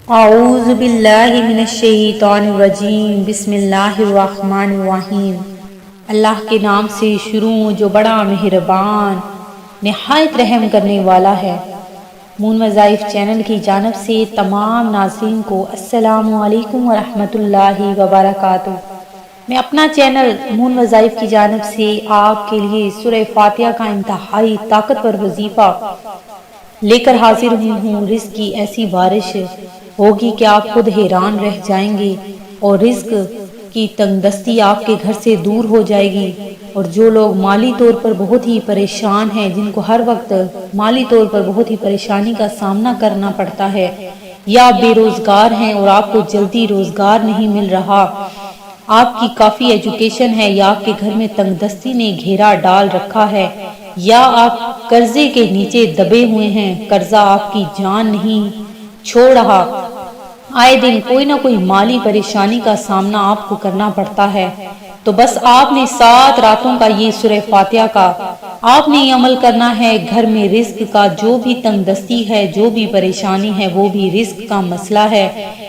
اعوذ باللہ من الشیطان الرجیم بسم اللہ الرحمن الرحیم۔ اللہ کے نام سے شروع جو بڑا مہربان نہایت رحم کرنے والا ہے۔ مون وظائف چینل کی جانب سے تمام ناظرین کو السلام علیکم ورحمۃ اللہ وبرکاتہ۔ میں اپنا چینل مون وظائف کی جانب سے آپ کے لیے سورہ فاتحہ کا انتہائی طاقتور وظیفہ لے کر حاضر ہوں۔ رزق کی ایسی بارش ہوگی کہ آپ خود حیران رہ جائیں گے، اور رزق کی تنگ دستی آپ کے گھر سے دور ہو جائے گی۔ اور جو لوگ مالی طور پر بہت ہی پریشان ہیں، جن کو ہر وقت مالی طور پر بہت ہی پریشانی کا سامنا کرنا پڑتا ہے، یا بے روزگار ہیں اور آپ کو جلدی روزگار نہیں مل رہا، آپ کی کافی ایجوکیشن ہے، یا آپ کے گھر میں تنگ دستی نے گھیرا ڈال رکھا ہے، یا آپ قرضے کے نیچے دبے ہوئے ہیں، قرضہ آپ کی جان نہیں چھوڑ رہا، آئے دن کوئی نہ کوئی مالی پریشانی کا سامنا آپ کو کرنا پڑتا ہے، تو بس آپ نے 7 راتوں کا یہ سورہ فاتحہ کا آپ نے یہ عمل کرنا ہے۔ گھر میں رزق کا جو بھی تنگ دستی ہے، جو بھی پریشانی ہے، وہ بھی رزق کا مسئلہ ہے،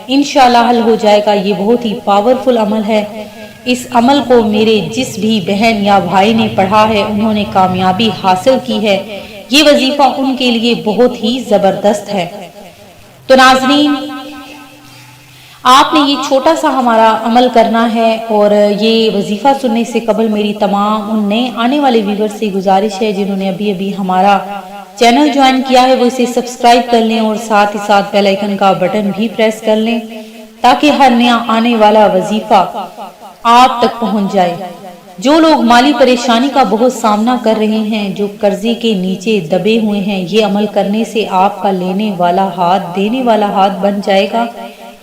انشاءاللہ حل ہو جائے گا۔ یہ بہت ہی پاورفل عمل ہے۔ اس عمل کو میرے جس بھی بہن یا بھائی نے پڑھا ہے، انہوں نے کامیابی حاصل کی ہے۔ یہ وظیفہ ان کے لیے بہت ہی زبردست ہے۔ تو ناظرین، آپ نے یہ چھوٹا سا ہمارا عمل کرنا ہے، اور یہ وظیفہ سننے سے قبل میری تمام ان نئے آنے والے ویور سے گزارش ہے جنہوں نے ابھی ہمارا چینل جوائن کیا ہے، وہ اسے سبسکرائب کر لیں، اور ساتھ ہی ساتھ بیل آئیکن کا بٹن بھی پریس کر لیں، تاکہ ہر نیا آنے والا وظیفہ آپ تک پہنچ جائے۔ جو لوگ مالی پریشانی کا بہت سامنا کر رہے ہیں، جو قرضے کے نیچے دبے ہوئے ہیں، یہ عمل کرنے سے آپ کا لینے والا ہاتھ دینے والا ہاتھ بن جائے گا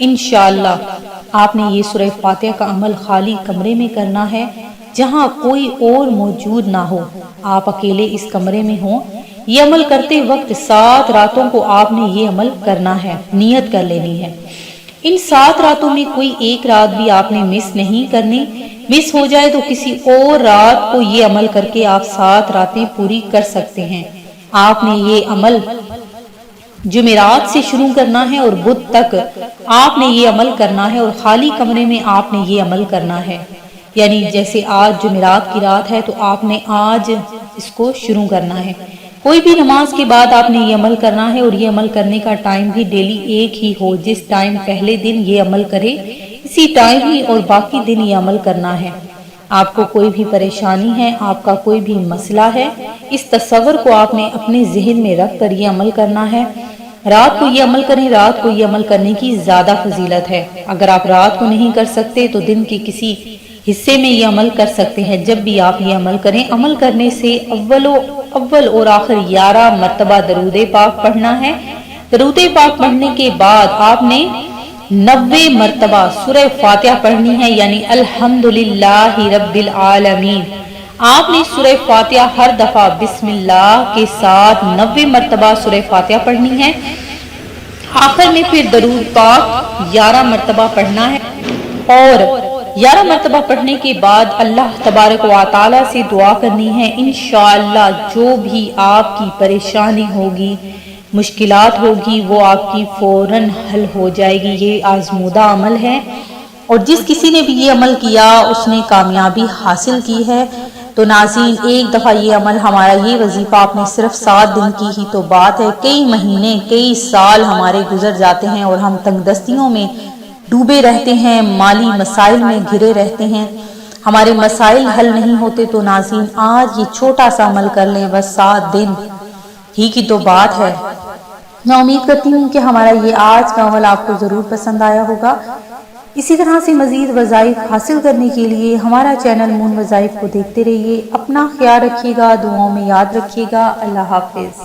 انشاءاللہ۔ آپ نے یہ سورہ فاتحہ کا عمل خالی کمرے میں کرنا ہے، جہاں کوئی اور موجود نہ ہو، آپ اکیلے اس کمرے میں ہوں۔ یہ عمل کرتے وقت 7 راتوں کو آپ نے یہ عمل کرنا ہے، نیت کر لینی ہے۔ ان 7 راتوں میں کوئی ایک رات بھی آپ نے مس نہیں کرنی۔ مس ہو جائے تو کسی اور رات کو یہ عمل کر کے آپ 7 راتیں پوری کر سکتے ہیں۔ آپ نے یہ عمل جمعرات سے شروع کرنا ہے، اور بدھ تک آپ نے یہ عمل کرنا ہے، اور خالی کمرے میں آپ نے یہ عمل کرنا ہے۔ یعنی جیسے آج جمعرات کی رات ہے، تو آپ نے آج اس کو شروع کرنا ہے۔ کوئی بھی نماز کے بعد آپ نے یہ عمل کرنا ہے، اور یہ عمل کرنے کا ٹائم بھی ڈیلی ایک ہی ہو۔ جس ٹائم پہلے دن یہ عمل کرے، اسی ٹائم ہی اور باقی دن یہ عمل کرنا ہے۔ آپ کو کوئی بھی پریشانی ہے، آپ کا کوئی بھی مسئلہ ہے، اس تصور کو آپ نے اپنے ذہن میں رکھ کر یہ عمل کرنا ہے۔ رات کو یہ عمل کریں، رات کو یہ عمل کرنے کی زیادہ فضیلت ہے۔ اگر آپ رات کو نہیں کر سکتے تو دن کے کسی حصے میں یہ عمل کر سکتے ہیں۔ جب بھی آپ یہ عمل کریں، عمل کرنے سے اول اور آخر 11 مرتبہ درود پاک پڑھنا ہے۔ درود پاک پڑھنے کے بعد آپ نے 90 مرتبہ سورہ فاتحہ پڑھنی ہے، یعنی الحمدللہ رب العالمین۔ آپ نے سورہ فاتحہ ہر دفعہ بسم اللہ کے ساتھ 90 مرتبہ سورہ فاتحہ پڑھنی ہے۔ آخر میں پھر درود پاک 11 مرتبہ پڑھنا ہے، اور 11 مرتبہ پڑھنے کے بعد اللہ تبارک و تعالی سے دعا کرنی ہے۔ انشاءاللہ جو بھی آپ کی پریشانی ہوگی، مشکلات ہوگی، وہ آپ کی فوراً حل ہو جائے گی۔ یہ آزمودہ عمل ہے، اور جس کسی نے بھی یہ عمل کیا اس نے کامیابی حاصل کی ہے۔ تو ناظرین، ایک دفعہ یہ عمل ہمارا یہ وظیفہ آپ نے صرف 7 دن کی ہی تو بات ہے، کئی مہینے کئی سال ہمارے گزر جاتے ہیں، اور ہم تنگ دستیوں میں ڈوبے رہتے ہیں، مالی مسائل میں گھرے رہتے ہیں، ہمارے مسائل حل نہیں ہوتے۔ تو ناظرین، آج یہ چھوٹا سا عمل کر لیں، بس 7 دن ہی کی تو بات ہے۔ میں امید کرتی ہوں کہ ہمارا یہ آج کا عمل آپ کو ضرور پسند آیا ہوگا۔ اسی طرح سے مزید وظائف حاصل کرنے کے لیے ہمارا چینل مون وظائف کو دیکھتے رہیے۔ اپنا خیال رکھیے گا، دعاؤں میں یاد رکھیے گا۔ اللہ حافظ۔